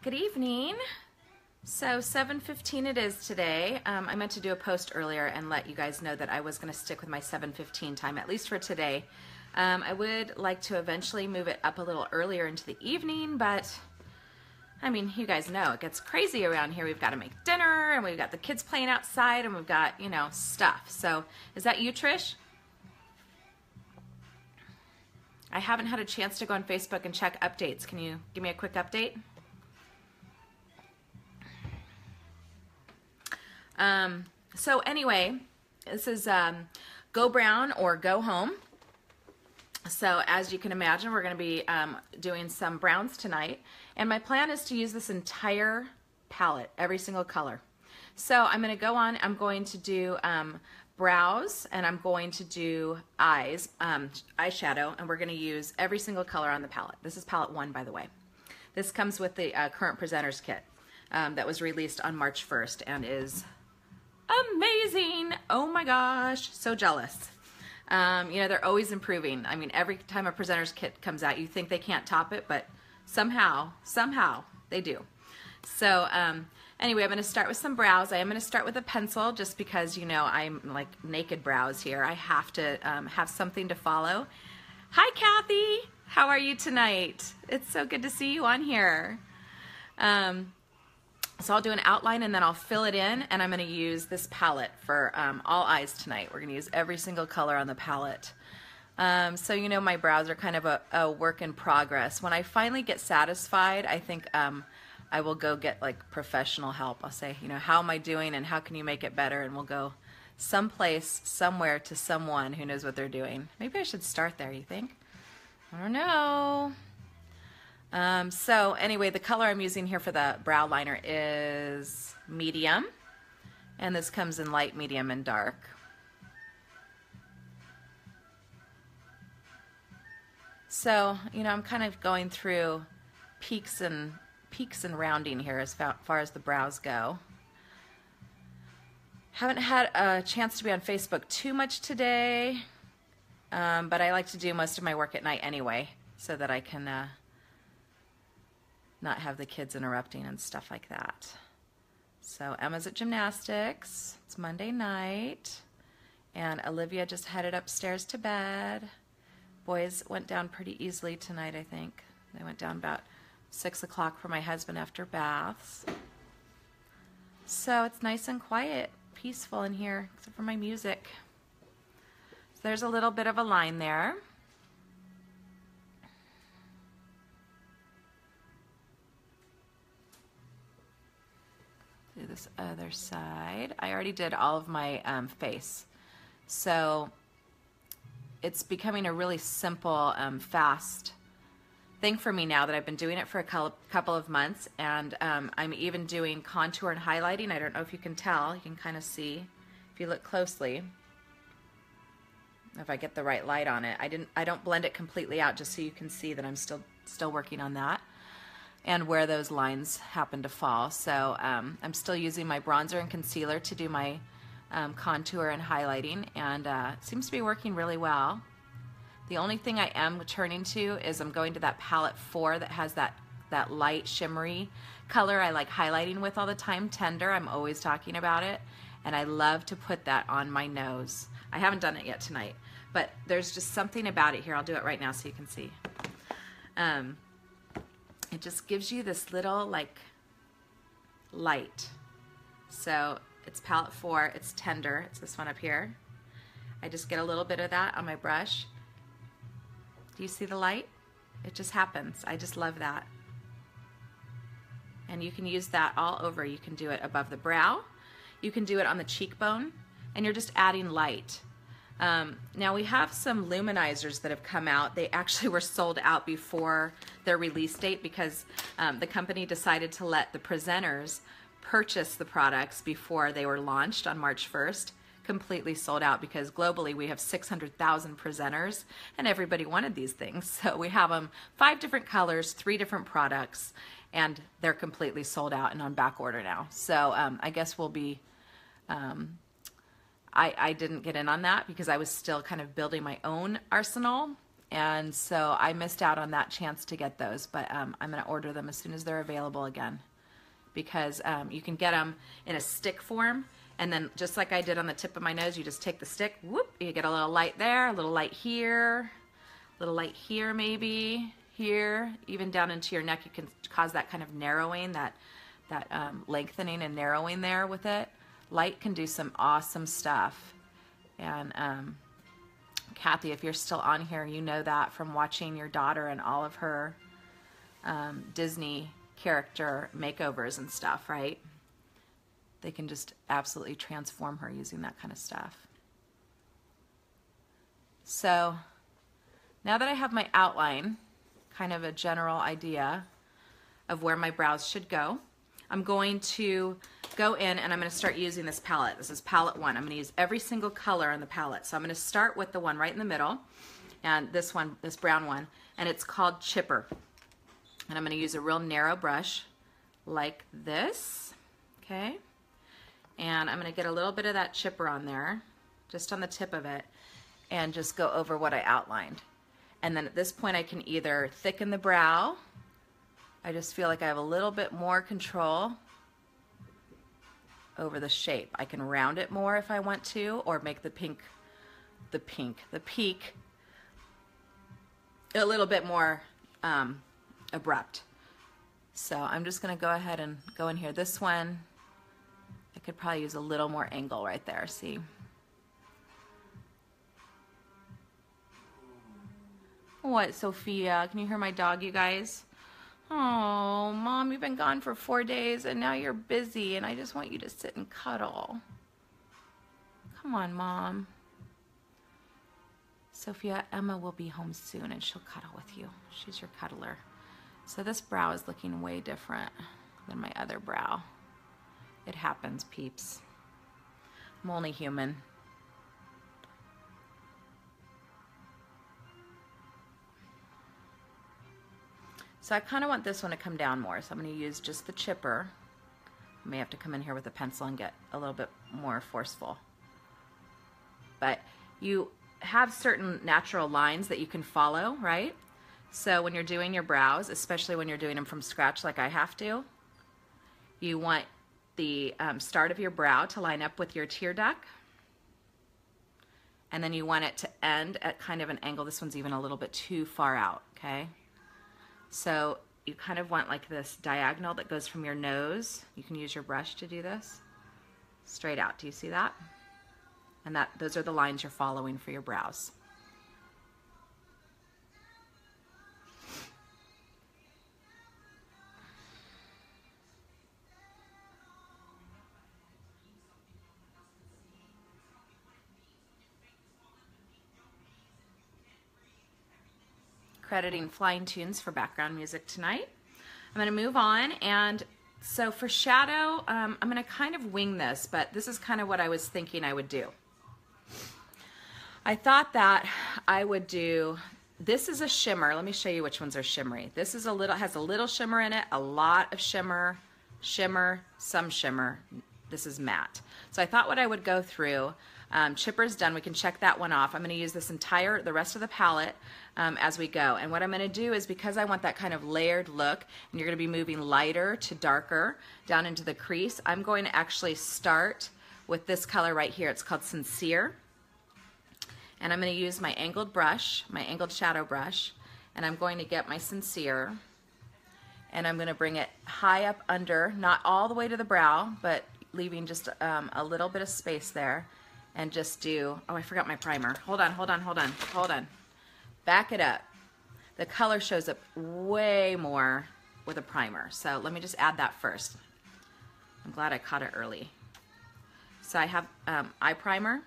Good evening. So 7:15 it is today. I meant to do a post earlier and let you guys know that I was going to stick with my 7:15 time, at least for today. I would like to eventually move it up a little earlier into the evening, but I mean, you guys know it gets crazy around here. We've got to make dinner, and we've got the kids playing outside, and we've got, you know, stuff. So is that you, Trish? I haven't had a chance to go on Facebook and check updates. Can you give me a quick update? So anyway, this is Go Brown or Go Home. So as you can imagine, we're going to be doing some browns tonight. And my plan is to use this entire palette, every single color. So I'm going to go on, I'm going to do brows, and I'm going to do eyes, eyeshadow, and we're going to use every single color on the palette. This is palette 1, by the way. This comes with the current presenters kit that was released on March 1st and is amazing. Oh my gosh, so jealous. You know, they're always improving. I mean, every time a presenter's kit comes out, you think they can't top it, but somehow they do. So anyway, I'm going to start with some brows. I am going to start with a pencil just because, you know, I'm like naked brows here. I have to have something to follow. Hi, Kathy. How are you tonight? It's so good to see you on here. So I'll do an outline and then I'll fill it in, and I'm going to use this palette for all eyes tonight. We're going to use every single color on the palette. So you know, my brows are kind of a work in progress. When I finally get satisfied, I think I will go get like professional help. I'll say, you know, how am I doing and how can you make it better? And we'll go someplace, somewhere to someone who knows what they're doing. Maybe I should start there, you think? I don't know. So anyway, the color I'm using here for the brow liner is medium, and this comes in light, medium, and dark. So, you know, I'm kind of going through peaks and rounding here as far as the brows go. Haven't had a chance to be on Facebook too much today, but I like to do most of my work at night anyway, so that I can not have the kids interrupting and stuff like that. So Emma's at gymnastics. It's Monday night. And Olivia just headed upstairs to bed. Boys went down pretty easily tonight, I think. They went down about 6 o'clock for my husband after baths. So it's nice and quiet, peaceful in here, except for my music. So there's a little bit of a line there. Do this other side. I already did all of my face, so it's becoming a really simple, fast thing for me now that I've been doing it for a couple of months, and I'm even doing contour and highlighting. I don't know if you can tell. You can kind of see if you look closely. If I get the right light on it, I don't blend it completely out, just so you can see that I'm still working on that and where those lines happen to fall. So I'm still using my bronzer and concealer to do my contour and highlighting, and it seems to be working really well. The only thing I am turning to is I'm going to that palette 4 that has that light shimmery color I like highlighting with all the time, Tender. I'm always talking about it, and I love to put that on my nose. I haven't done it yet tonight, but there's just something about it here. I'll do it right now so you can see. It just gives you this little like light. So it's palette 4, it's Tender, it's this one up here. I just get a little bit of that on my brush. Do you see the light? It just happens. I just love that. And you can use that all over. You can do it above the brow, you can do it on the cheekbone, and you're just adding light. Now we have some luminizers that have come out. They actually were sold out before their release date because the company decided to let the presenters purchase the products before they were launched on March 1st. Completely sold out because globally we have 600,000 presenters and everybody wanted these things. So we have them 5 different colors, 3 different products, and they're completely sold out and on back order now. So I guess we'll be I didn't get in on that because I was still kind of building my own arsenal, And so I missed out on that chance to get those, but I'm going to order them as soon as they're available again, because you can get them in a stick form, and then just like I did on the tip of my nose, you just take the stick, whoop, you get a little light there, a little light here, a little light here maybe, here, even down into your neck. You can cause that kind of narrowing, that lengthening and narrowing there with it. Light can do some awesome stuff. And Kathy, if you're still on here, you know that from watching your daughter and all of her Disney character makeovers and stuff, right? They can just absolutely transform her using that kind of stuff. So now that I have my outline, kind of a general idea of where my brows should go, I'm going to go in and I'm going to start using this palette. This is palette 1. I'm going to use every single color on the palette. So I'm going to start with the one right in the middle, and this one, this brown one, and it's called Chipper. And I'm going to use a real narrow brush like this, okay? And I'm going to get a little bit of that chipper on there, just on the tip of it, and just go over what I outlined. And then at this point I can either thicken the brow. I just feel like I have a little bit more control over the shape. I can round it more if I want to, or make the peak a little bit more abrupt. So I'm just going to go ahead and go in here. This one, I could probably use a little more angle right there, see? What, Sophia? Can you hear my dog, you guys? Oh, Mom, you've been gone for 4 days and now you're busy and I just want you to sit and cuddle. Come on, Mom. Sophia, Emma will be home soon and she'll cuddle with you. She's your cuddler. So this brow is looking way different than my other brow. It happens, peeps. I'm only human. So I kind of want this one to come down more, so I'm going to use just the chipper. I may have to come in here with a pencil and get a little bit more forceful. But you have certain natural lines that you can follow, right? So when you're doing your brows, especially when you're doing them from scratch like I have to, you want the start of your brow to line up with your tear duct. And then you want it to end at kind of an angle. This one's even a little bit too far out, okay? So you kind of want like this diagonal that goes from your nose. You can use your brush to do this. Straight out, do you see that? And those are the lines you're following for your brows. Crediting Flying Tunes for background music tonight. I'm going to move on, and so for shadow, I'm going to kind of wing this, but this is kind of what I was thinking I would do. I thought that I would do, this is a shimmer. Let me show you which ones are shimmery. This is has a little shimmer in it, a lot of shimmer, some shimmer. This is matte. So I thought what I would go through, chipper's done, we can check that one off. I'm going to use the rest of the palette as we go. And what I'm going to do is, because I want that kind of layered look, and you're going to be moving lighter to darker down into the crease, I'm going to actually start with this color right here. It's called Sincere. And I'm going to use my angled brush, my angled shadow brush, and I'm going to get my Sincere, and I'm going to bring it high up under, not all the way to the brow, but leaving just a little bit of space there, and just do, oh, I forgot my primer. Hold on. Back it up. The color shows up way more with a primer. So let me just add that first. I'm glad I caught it early. So I have eye primer,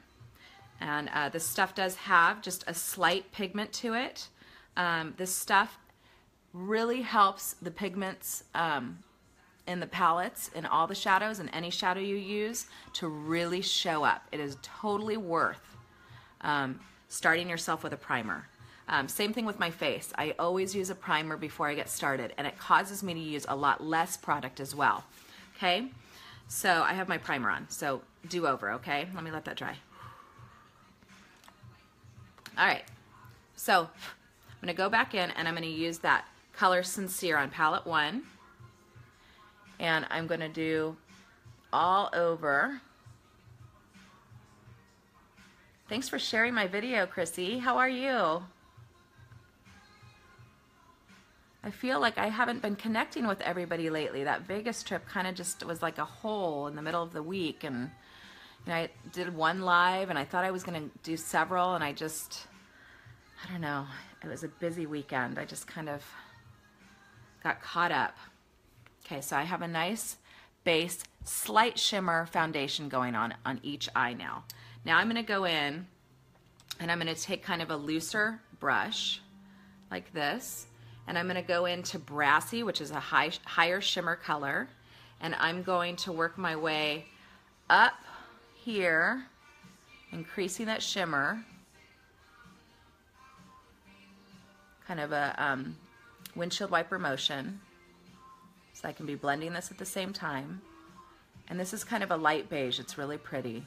and this stuff does have just a slight pigment to it. This stuff really helps the pigments in the palettes, in all the shadows, and any shadow you use to really show up. It is totally worth starting yourself with a primer. Same thing with my face. I always use a primer before I get started, and it causes me to use a lot less product as well. Okay, so I have my primer on, so do over, okay? Let me let that dry. All right, so going to go back in and I'm going to use that color Sincere on palette 1. And I'm going to do all over. Thanks for sharing my video, Chrissy. How are you? I feel like I haven't been connecting with everybody lately. That Vegas trip kind of just was like a hole in the middle of the week, and I did one live and I thought I was going to do several, and I don't know. It was a busy weekend. I just kind of got caught up. Okay, so I have a nice base, slight shimmer foundation going on each eye now. Now I'm going to go in and I'm going to take kind of a looser brush like this, and I'm going to go into Brassy, which is a higher shimmer color, and I'm going to work my way up here, increasing that shimmer, kind of a windshield wiper motion, so I can be blending this at the same time. And this is kind of a light beige. It's really pretty.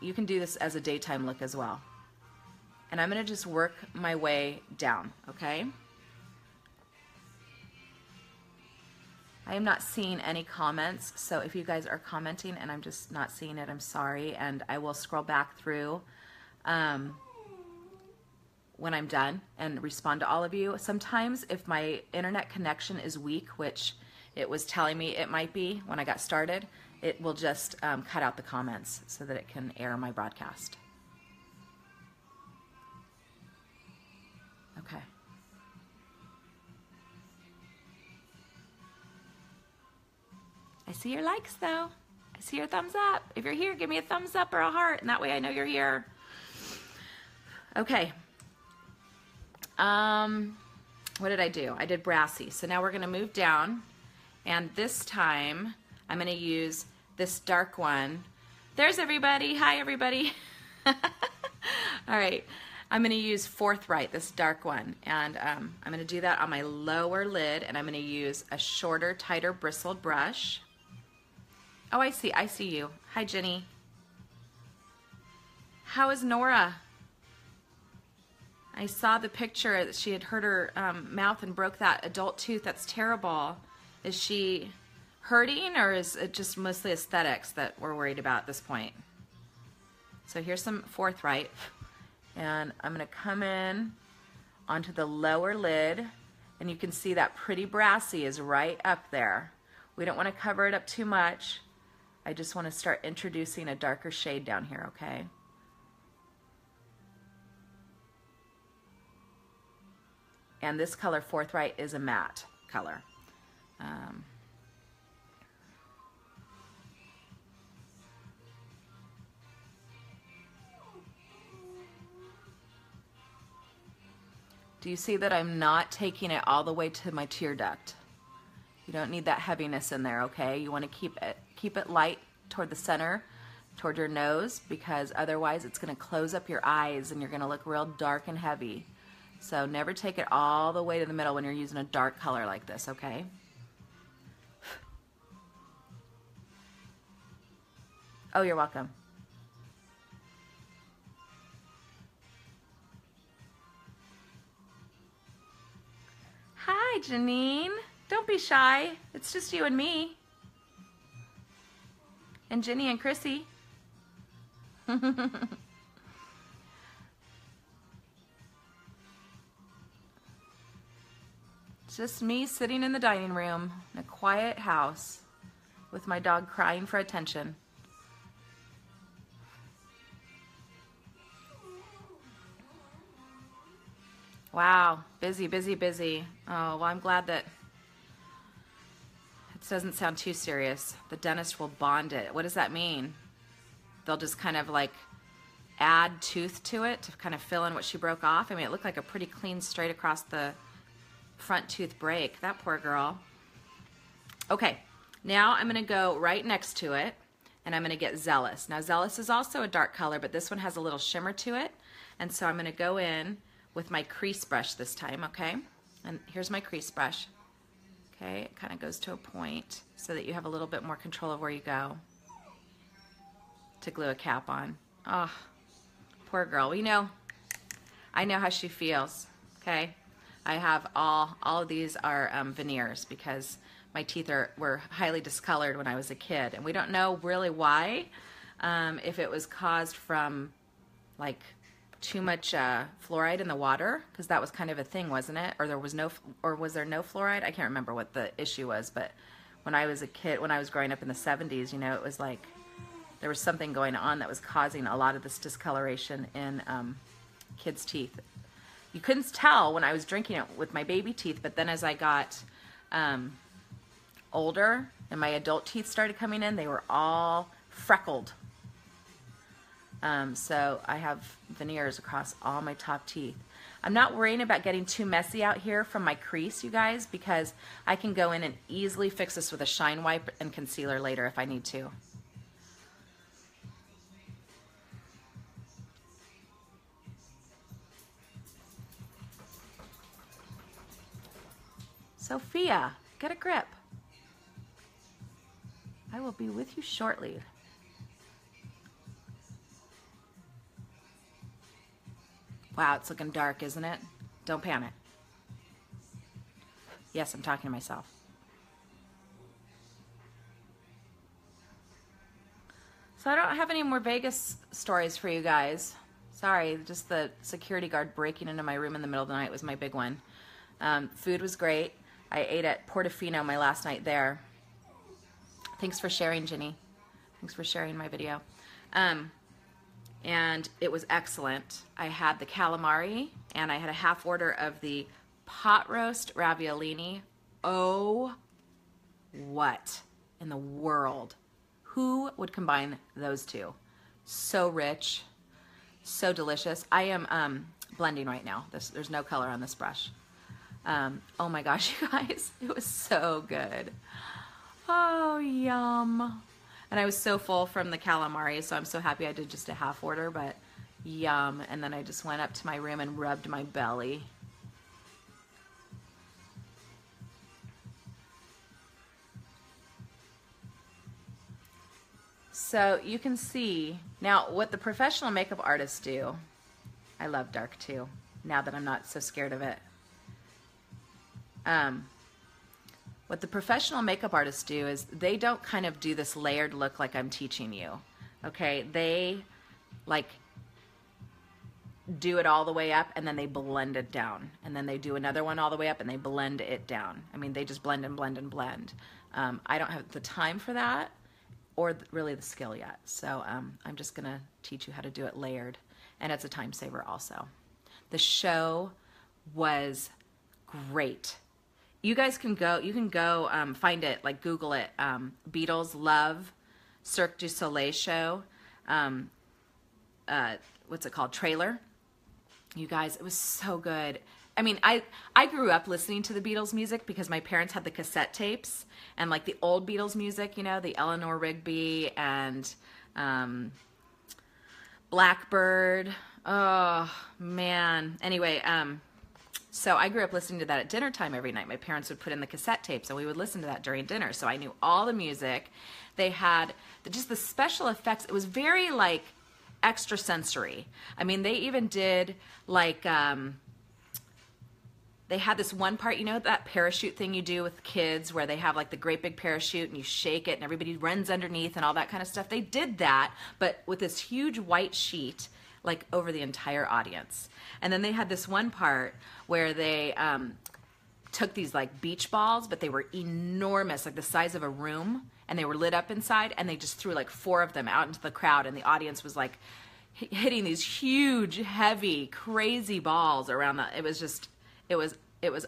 You can do this as a daytime look as well. And I'm going to just work my way down, okay? I am not seeing any comments, so if you guys are commenting and I'm just not seeing it, I'm sorry, and I will scroll back through when I'm done and respond to all of you. Sometimes if my internet connection is weak, which it was telling me it might be when I got started, it will just cut out the comments so that it can air my broadcast. Okay. I see your likes though. I see your thumbs up. If you're here, give me a thumbs up or a heart, and that way I know you're here. Okay. What did I do? I did Brassy. So now we're going to move down, and this time I'm going to use this dark one. There's everybody. Hi, everybody. All right. I'm going to use Forthright, this dark one, and I'm going to do that on my lower lid, and I'm going to use a shorter, tighter bristled brush. Oh, I see you. Hi, Jenny. How is Nora? I saw the picture that she had hurt her mouth and broke that adult tooth. That's terrible. Is she hurting, or is it just mostly aesthetics that we're worried about at this point? So here's some Forthright, and I'm going to come in onto the lower lid, and you can see that pretty Brassy is right up there. We don't want to cover it up too much. I just want to start introducing a darker shade down here, okay? And this color, Forthright, is a matte color. Do you see that I'm not taking it all the way to my tear duct? You don't need that heaviness in there, okay? You want to keep it light toward the center, toward your nose, because otherwise it's going to close up your eyes and you're going to look real dark and heavy. So never take it all the way to the middle when you're using a dark color like this, okay? Oh, you're welcome. Hi, Janine. Don't be shy. It's just you and me. And Jenny and Chrissy. It's just me sitting in the dining room in a quiet house with my dog crying for attention. Wow, busy, busy, busy. Oh, well, I'm glad that it doesn't sound too serious. The dentist will bond it. What does that mean? They'll just kind of like add tooth to it to kind of fill in what she broke off. I mean, it looked like a pretty clean straight across the front tooth break. That poor girl. Okay, now I'm going to go right next to it, and I'm going to get Zealous. Now, Zealous is also a dark color, but this one has a little shimmer to it, and so I'm going to go in with my crease brush this time, okay? And here's my crease brush. Okay, it kind of goes to a point so that you have a little bit more control of where you go to glue a cap on. Oh, poor girl. Well, you know, I know how she feels, okay? I have all of these are veneers because my teeth were highly discolored when I was a kid, and we don't know really why, if it was caused from like too much fluoride in the water, because that was kind of a thing, wasn't it? Or was there no fluoride? I can't remember what the issue was, but when I was a kid, when I was growing up in the 70s, you know, it was like there was something going on that was causing a lot of this discoloration in kids' teeth. You couldn't tell when I was drinking it with my baby teeth, but then as I got older and my adult teeth started coming in, they were all freckled. So I have veneers across all my top teeth. I'm not worrying about getting too messy out here from my crease, you guys, because I can go in and easily fix this with a shine wipe and concealer later if I need to. Sophia, get a grip. I will be with you shortly. Wow, it's looking dark, isn't it? Don't panic. Yes, I'm talking to myself. So I don't have any more Vegas stories for you guys. Sorry, just the security guard breaking into my room in the middle of the night was my big one. Food was great. I ate at Portofino my last night there. Thanks for sharing, Ginny. Thanks for sharing my video. And it was excellent. I had the calamari, and I had a half order of the pot roast raviolini. Oh, what in the world? Who would combine those two? So rich, so delicious. I am blending right now. There's no color on this brush. Oh my gosh, you guys, it was so good. Oh, yum. And I was so full from the calamari, so I'm so happy I did just a half order, but yum. And then I just went up to my room and rubbed my belly. So you can see now what the professional makeup artists do. I love dark too, now that I'm not so scared of it. What the professional makeup artists do is they don't kind of do this layered look like I'm teaching you, okay? They like do it all the way up and then they blend it down. And then they do another one all the way up and they blend it down. I mean, they just blend and blend and blend. I don't have the time for that or really the skill yet. So I'm just gonna teach you how to do it layered. And it's a time saver also. The show was great. You guys can go, find it, like Google it, Beatles Love, Cirque du Soleil show, what's it called, trailer. You guys, it was so good. I mean, I grew up listening to the Beatles music because my parents had the cassette tapes and like the old Beatles music, you know, the Eleanor Rigby and Blackbird. Oh, man. Anyway, so I grew up listening to that at dinner time every night. My parents would put in the cassette tapes and we would listen to that during dinner. So I knew all the music. They had just the special effects. It was very like extra sensory. I mean, they even did like, they had this one part, you know, that parachute thing you do with kids where they have like the great big parachute and you shake it and everybody runs underneath and all that kind of stuff. They did that, but with this huge white sheet like over the entire audience. And then they had this one part where they took these like beach balls, but they were enormous, like the size of a room, and they were lit up inside, and they just threw like 4 of them out into the crowd, and the audience was like hitting these huge, heavy, crazy balls around the, it was just, it was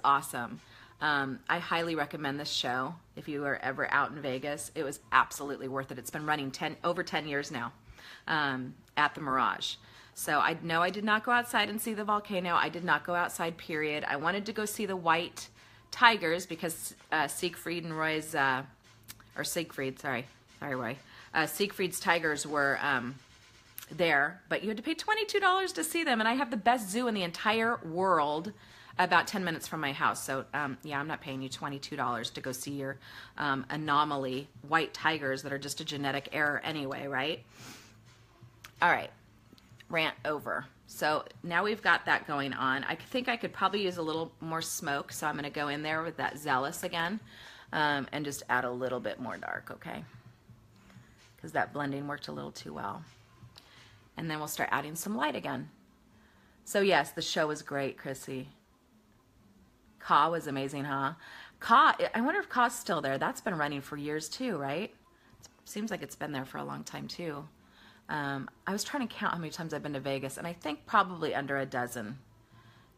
awesome. I highly recommend this show if you are ever out in Vegas. It was absolutely worth it. It's been running over 10 years now at the Mirage. So I know I did not go outside and see the volcano. I did not go outside, period. I wanted to go see the white tigers because Siegfried and Roy's, or Siegfried, sorry Roy. Siegfried's tigers were there, but you had to pay $22 to see them, and I have the best zoo in the entire world about 10 minutes from my house. So yeah, I'm not paying you $22 to go see your anomaly white tigers that are just a genetic error anyway, right? All right. rant over. So now we've got that going on. I think I could probably use a little more smoke, so I'm going to go in there with that Zealous again and just add a little bit more dark, okay? Because that blending worked a little too well. And then we'll start adding some light again. So yes, the show was great, Chrissy. Ka was amazing, huh? Ka, I wonder if Ka's still there. That's been running for years too, right? It seems like it's been there for a long time too. I was trying to count how many times I've been to Vegas, and I think probably under a dozen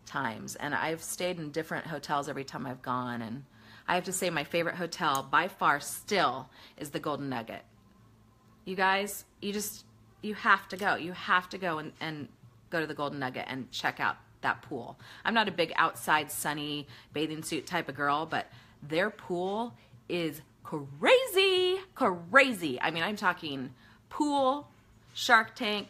times. And I've stayed in different hotels every time I've gone. And I have to say my favorite hotel by far still is the Golden Nugget. You guys, you have to go. You have to go and go to the Golden Nugget and check out that pool. I'm not a big outside sunny bathing suit type of girl, but their pool is crazy, crazy. I mean, I'm talking pool, shark tank,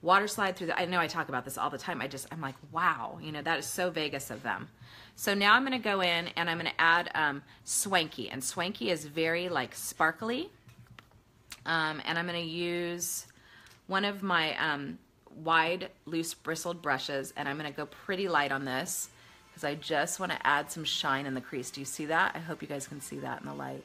water slide through the, I know I talk about this all the time. I'm like, wow, you know, that is so Vegas of them. So now I'm going to go in and I'm going to add Swanky. And Swanky is very like sparkly. And I'm going to use one of my wide, loose bristled brushes, and I'm going to go pretty light on this because I just want to add some shine in the crease. Do you see that? I hope you guys can see that in the light.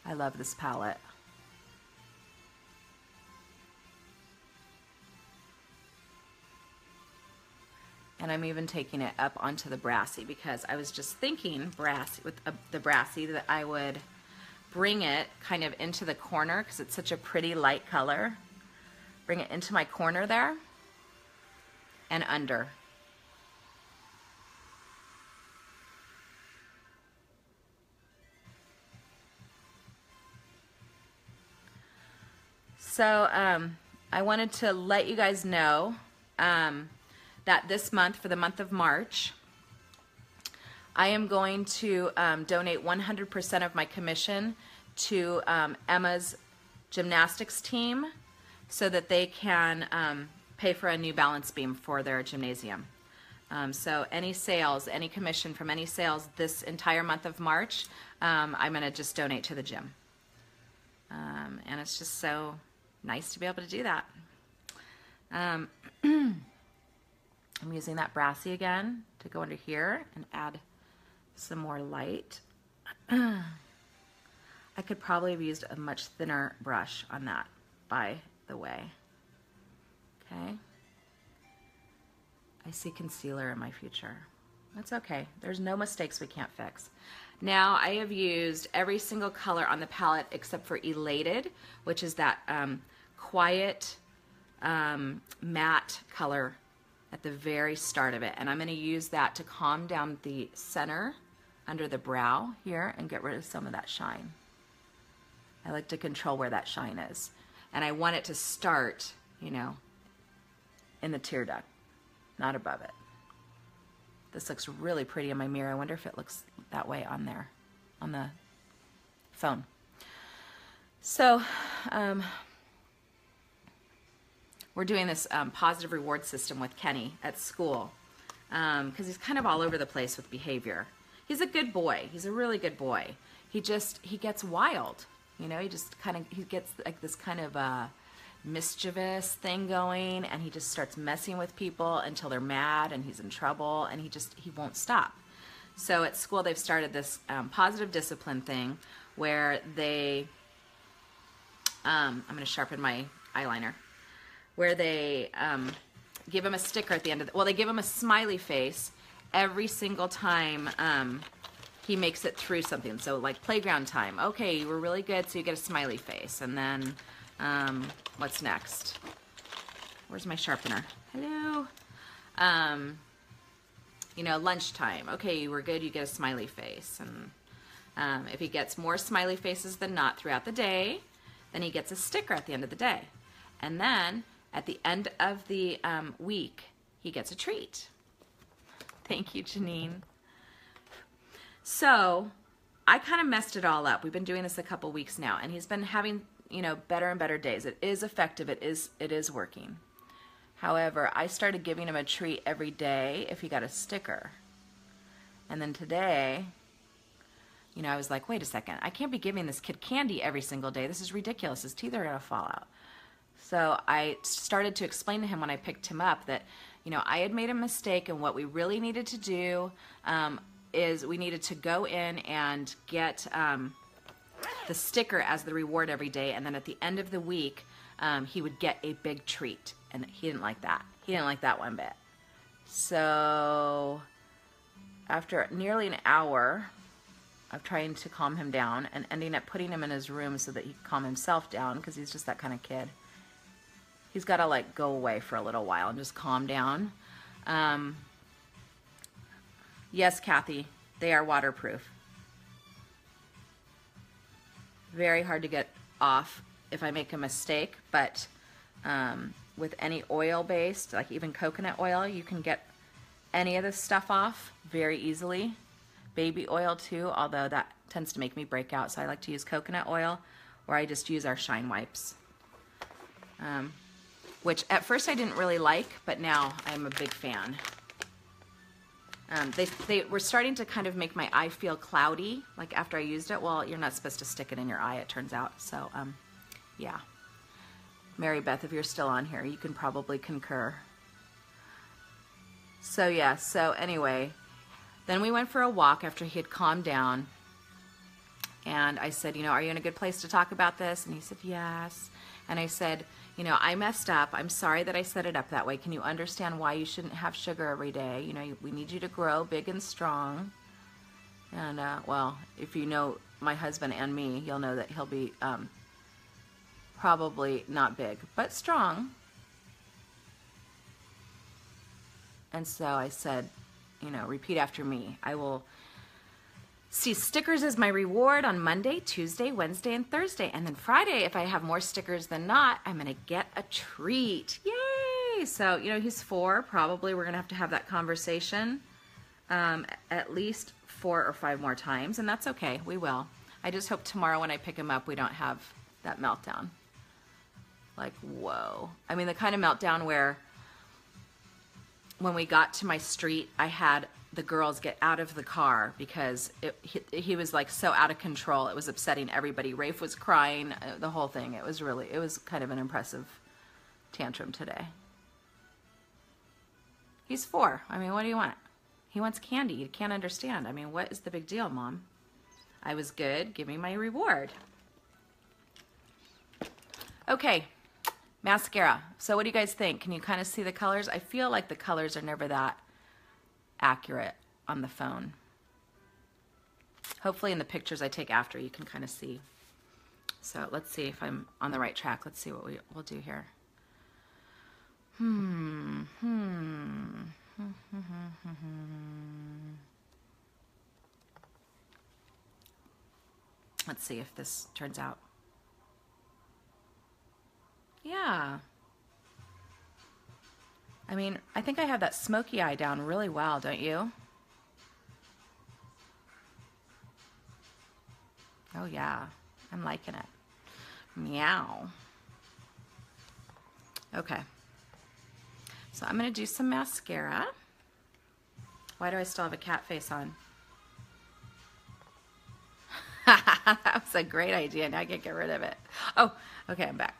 I love this palette. And I'm even taking it up onto the brassy because I was just thinking with the brassy that I would bring it kind of into the corner because it's such a pretty light color. Bring it into my corner there and under. So I wanted to let you guys know that this month, for the month of March, I am going to donate 100% of my commission to Emma's gymnastics team so that they can pay for a new balance beam for their gymnasium. So any sales, any commission from any sales this entire month of March, I'm going to just donate to the gym. And it's just so nice to be able to do that. I'm using that brassy again to go under here and add some more light. I could probably have used a much thinner brush on that, by the way. Okay. I see concealer in my future. That's okay. There's no mistakes we can't fix. Now I have used every single color on the palette except for Elated, which is that quiet matte color at the very start of it. And I'm going to use that to calm down the center under the brow here and get rid of some of that shine. I like to control where that shine is. And I want it to start, you know, in the tear duct, not above it. This looks really pretty in my mirror. I wonder if it looks that way on there, on the phone. So, we're doing this positive reward system with Kenny at school because he's kind of all over the place with behavior. He's a good boy. He's a really good boy. He gets wild. You know, he gets like this kind of mischievous thing going, and he just starts messing with people until they're mad and he's in trouble, and he won't stop. So at school they've started this positive discipline thing where they, I'm going to sharpen my eyeliner, where they give him a sticker at the end of they give him a smiley face every single time he makes it through something. So like playground time, okay, you were really good, so you get a smiley face. And then what's next? Where's my sharpener? Hello. You know, lunchtime, okay, you were good, you get a smiley face. And if he gets more smiley faces than not throughout the day, then he gets a sticker at the end of the day. And then at the end of the week, he gets a treat. Thank you, Janine. So I kind of messed it all up. We've been doing this a couple weeks now, and he's been having, you know, better and better days. It is effective. It is working. However, I started giving him a treat every day if he got a sticker. And then today, you know, I was like, wait a second, I can't be giving this kid candy every single day. This is ridiculous. His teeth are going to fall out. So I started to explain to him when I picked him up that, you know, I had made a mistake, and what we really needed to do is we needed to go in and get the sticker as the reward every day, and then at the end of the week, he would get a big treat, and he didn't like that. He didn't like that one bit. So after nearly an hour of trying to calm him down and ending up putting him in his room so that he could calm himself down, because he's just that kind of kid. He's got to like go away for a little while and just calm down. Yes, Kathy, they are waterproof. Very hard to get off if I make a mistake, but with any oil based, like even coconut oil, you can get any of this stuff off very easily. Baby oil too, although that tends to make me break out, so I like to use coconut oil, or I just use our Shine Wipes, which at first I didn't really like, but now I'm a big fan. They were starting to kind of make my eye feel cloudy, like after I used it. Well, you're not supposed to stick it in your eye, it turns out. So, yeah. Mary Beth, if you're still on here, you can probably concur. So, yeah, so anyway, then we went for a walk after he had calmed down. And I said, you know, are you in a good place to talk about this? And he said, yes. And I said, you know, I messed up. I'm sorry that I set it up that way. Can you understand why you shouldn't have sugar every day? You know, we need you to grow big and strong. And, well, if you know my husband and me, you'll know that he'll be probably not big, but strong. And so I said, you know, repeat after me. I will see stickers as my reward on Monday, Tuesday, Wednesday, and Thursday. And then Friday, if I have more stickers than not, I'm going to get a treat. Yay! So, you know, he's 4. Probably we're going to have that conversation at least 4 or 5 more times. And that's okay. We will. I just hope tomorrow when I pick him up, we don't have that meltdown. Like, whoa. I mean, the kind of meltdown where when we got to my street, I had the girls get out of the car because he was like so out of control. It was upsetting everybody. Rafe was crying, the whole thing. It was kind of an impressive tantrum today. He's 4. I mean, what do you want? He wants candy. You can't understand. I mean, what is the big deal, Mom? I was good. Give me my reward. Okay, mascara. So what do you guys think? Can you kind of see the colors? I feel like the colors are never that accurate on the phone. Hopefully in the pictures I take after you can kind of see. So let's see if I'm on the right track. Let's see what we'll do here. Let's see if this turns out. Yeah. I mean, I think I have that smoky eye down really well, don't you? Oh yeah, I'm liking it. Meow. Okay. So I'm going to do some mascara. Why do I still have a cat face on? That was a great idea. Now I can get rid of it. Oh, okay, I'm back.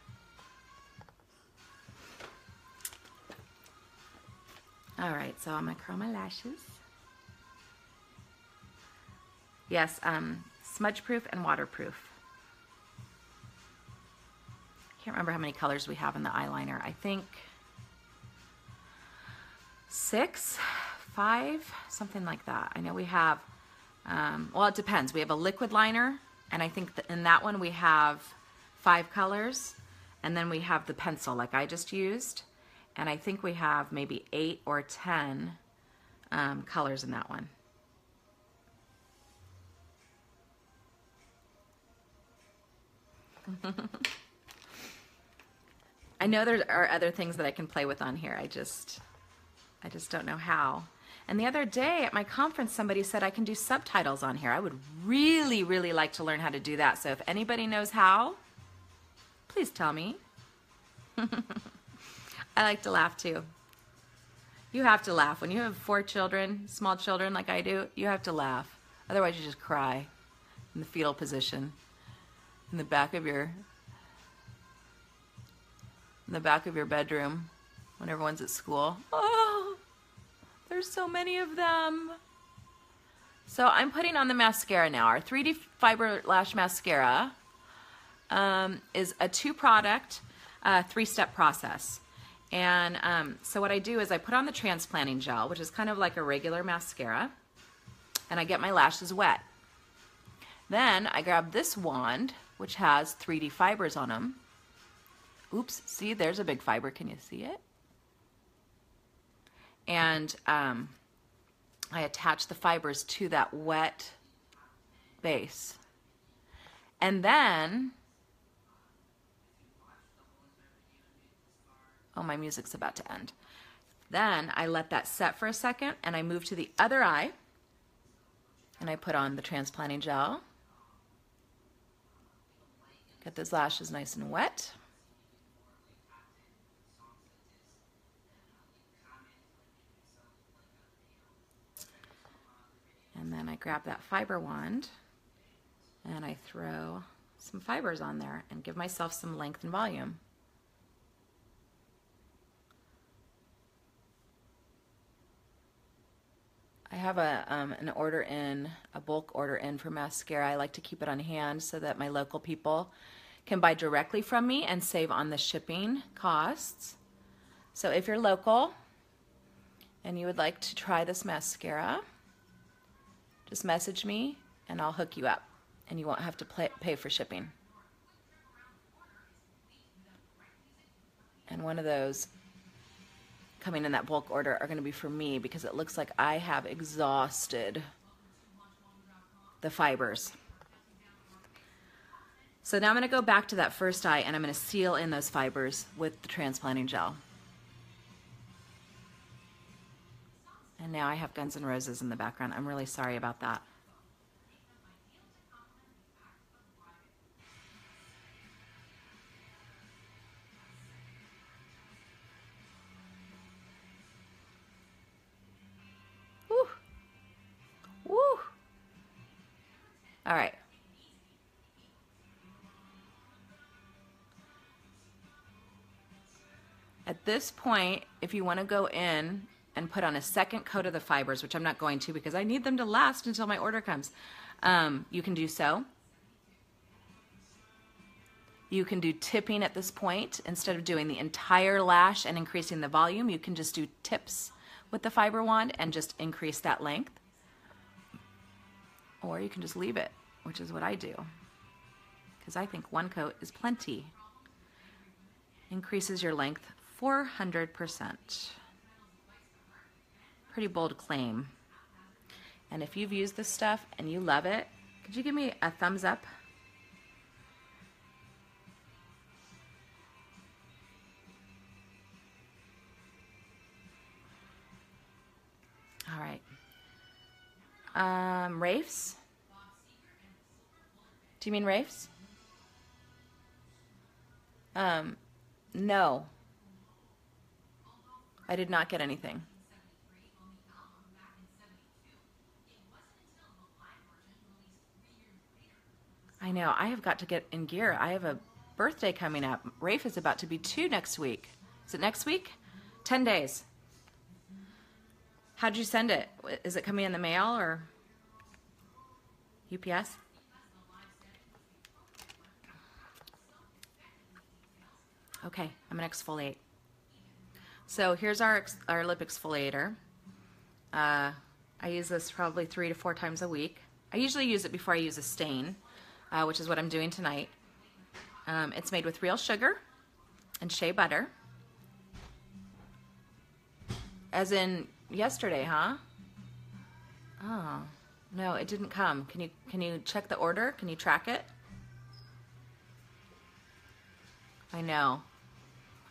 All right, so I'm going to curl my lashes. Yes, smudge proof and waterproof. Can't remember how many colors we have in the eyeliner. I think 6, 5, something like that. I know we have, well, it depends. We have a liquid liner, and I think in that one we have 5 colors, and then we have the pencil like I just used, and I think we have maybe 8 or 10 colors in that one. I know there are other things that I can play with on here. I just don't know how. And the other day at my conference, somebody said I can do subtitles on here. I would really, really like to learn how to do that. So if anybody knows how, please tell me. I like to laugh too. You have to laugh. When you have 4 children, small children like I do, you have to laugh. Otherwise you just cry. in the fetal position in the back of your bedroom when everyone's at school. Oh, there's so many of them. So I'm putting on the mascara now. Our 3D Fiber Lash Mascara is a 2-product, 3-step process. And so what I do is I put on the transplanting gel, which is kind of like a regular mascara, and I get my lashes wet. Then I grab this wand, which has 3D fibers on them. Oops, see, there's a big fiber. Can you see it? And I attach the fibers to that wet base. And then, oh, my music's about to end. Then I let that set for a second and I move to the other eye and I put on the transplanting gel. Get those lashes nice and wet. And then I grab that fiber wand and I throw some fibers on there and give myself some length and volume. I have an order in, a bulk order in for mascara. I like to keep it on hand so that my local people can buy directly from me and save on the shipping costs. So if you're local and you would like to try this mascara, just message me and I'll hook you up and you won't have to pay for shipping. And one of those coming in that bulk order are going to be for me because it looks like I have exhausted the fibers. So now I'm going to go back to that first eye and I'm going to seal in those fibers with the transplanting gel. And now I have Guns N' Roses in the background. I'm really sorry about that. Woo. Woo. All right. At this point, if you want to go in and put on a second coat of the fibers, which I'm not going to because I need them to last until my order comes, you can do so. You can do tipping at this point. Instead of doing the entire lash and increasing the volume, you can just do tips with the fiber wand and just increase that length. Or you can just leave it, which is what I do, because I think one coat is plenty. Increases your length 400%. Pretty bold claim. And if you've used this stuff and you love it, could you give me a thumbs up? All right. Rafes? Do you mean Rafes? No. I did not get anything. I know. I have got to get in gear. I have a birthday coming up. Rafe is about to be 2 next week. Is it next week? 10 days. How'd you send it? Is it coming in the mail or UPS? Okay, I'm gonna exfoliate. So here's our lip exfoliator. I use this probably 3 to 4 times a week. I usually use it before I use a stain, which is what I'm doing tonight. It's made with real sugar and shea butter. As in yesterday, huh? Oh, no, it didn't come. Can you check the order? Can you track it? I know.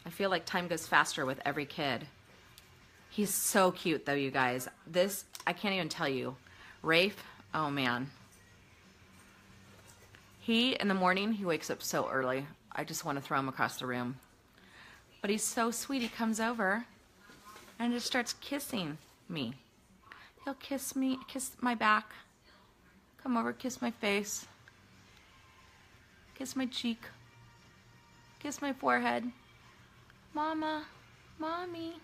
I feel like time goes faster with every kid. He's so cute though, you guys. This, I can't even tell you. Rafe, oh man. In the morning, he wakes up so early. I just want to throw him across the room. But he's so sweet. He comes over and just starts kissing me. He'll kiss me, kiss my back. Come over, kiss my face. Kiss my cheek. Kiss my forehead. Mama. Mommy.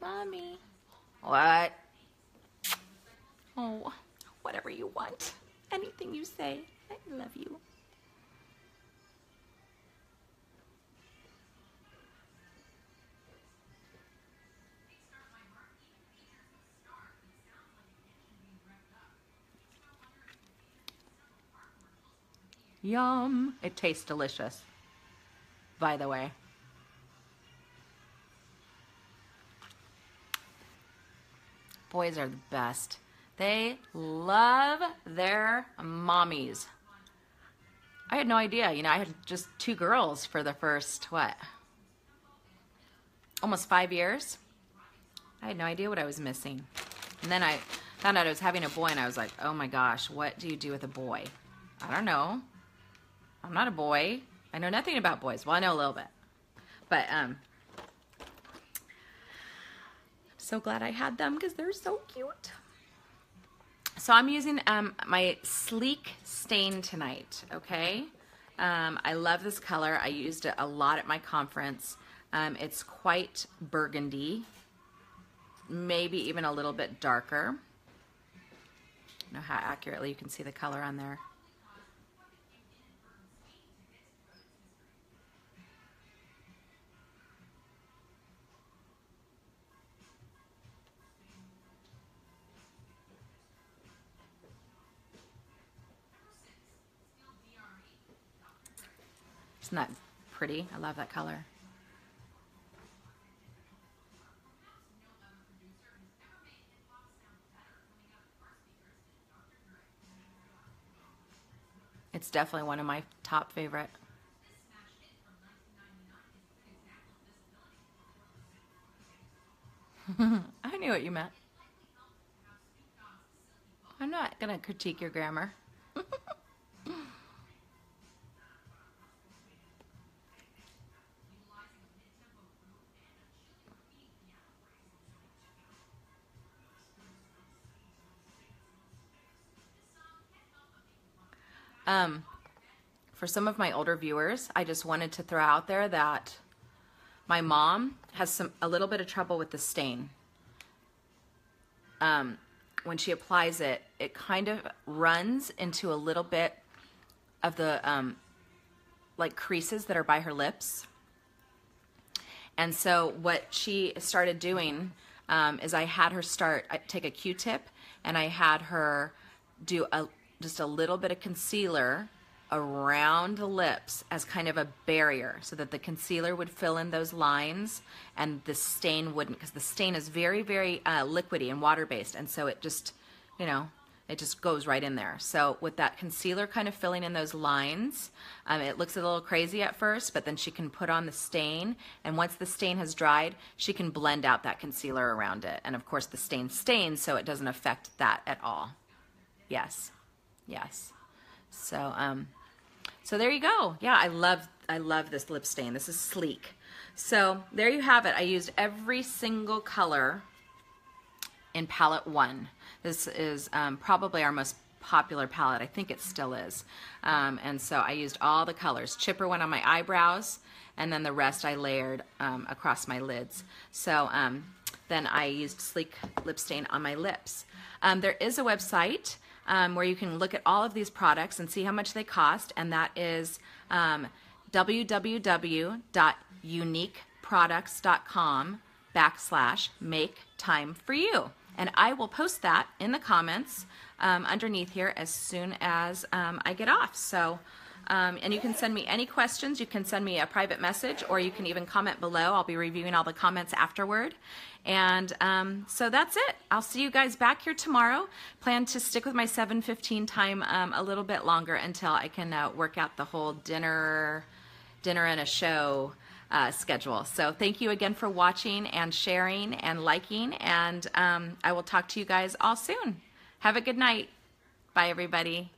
Mommy. What? Oh, whatever you want. Anything you say. I love you. Yum. It tastes delicious, by the way. Boys are the best. They love their mommies. I had no idea. You know, I had just 2 girls for the first, what? Almost 5 years. I had no idea what I was missing. And then I found out I was having a boy, and I was like, oh my gosh, what do you do with a boy? I don't know. I'm not a boy. I know nothing about boys. Well, I know a little bit. But so glad I had them because they're so cute. So I'm using my Sleek Stain tonight, okay? I love this color. I used it a lot at my conference. It's quite burgundy, maybe even a little bit darker. I don't know how accurately you can see the color on there. Isn't that pretty? I love that color. It's definitely one of my top favorite. I knew what you meant. I'm not going to critique your grammar. For some of my older viewers, I just wanted to throw out there that my mom has a little bit of trouble with the stain. When she applies it, it kind of runs into a little bit of the like creases that are by her lips. And so what she started doing is I had her take a Q-tip, and I had her do just a little bit of concealer around the lips as kind of a barrier so that the concealer would fill in those lines and the stain wouldn't, because the stain is very, very liquidy and water-based, and so it just, you know, it just goes right in there. So with that concealer kind of filling in those lines, it looks a little crazy at first, but then she can put on the stain, and once the stain has dried, she can blend out that concealer around it. And of course the stain stains, so it doesn't affect that at all. Yes. Yes. So, so there you go. Yeah, I love this lip stain. This is Sleek. So there you have it. I used every single color in palette 1. This is probably our most popular palette. I think it still is. And so I used all the colors. Chipper went on my eyebrows, and then the rest I layered across my lids. So then I used Sleek lip stain on my lips. There is a website where you can look at all of these products and see how much they cost, and that is www.uniqueproducts.com/make-time-for-you. And I will post that in the comments underneath here as soon as I get off. So, and you can send me any questions. You can send me a private message, or you can even comment below. I'll be reviewing all the comments afterward. And so that's it. I'll see you guys back here tomorrow. Plan to stick with my 7:15 time a little bit longer until I can work out the whole dinner and a show schedule. So thank you again for watching and sharing and liking, and I will talk to you guys all soon. Have a good night. Bye, everybody.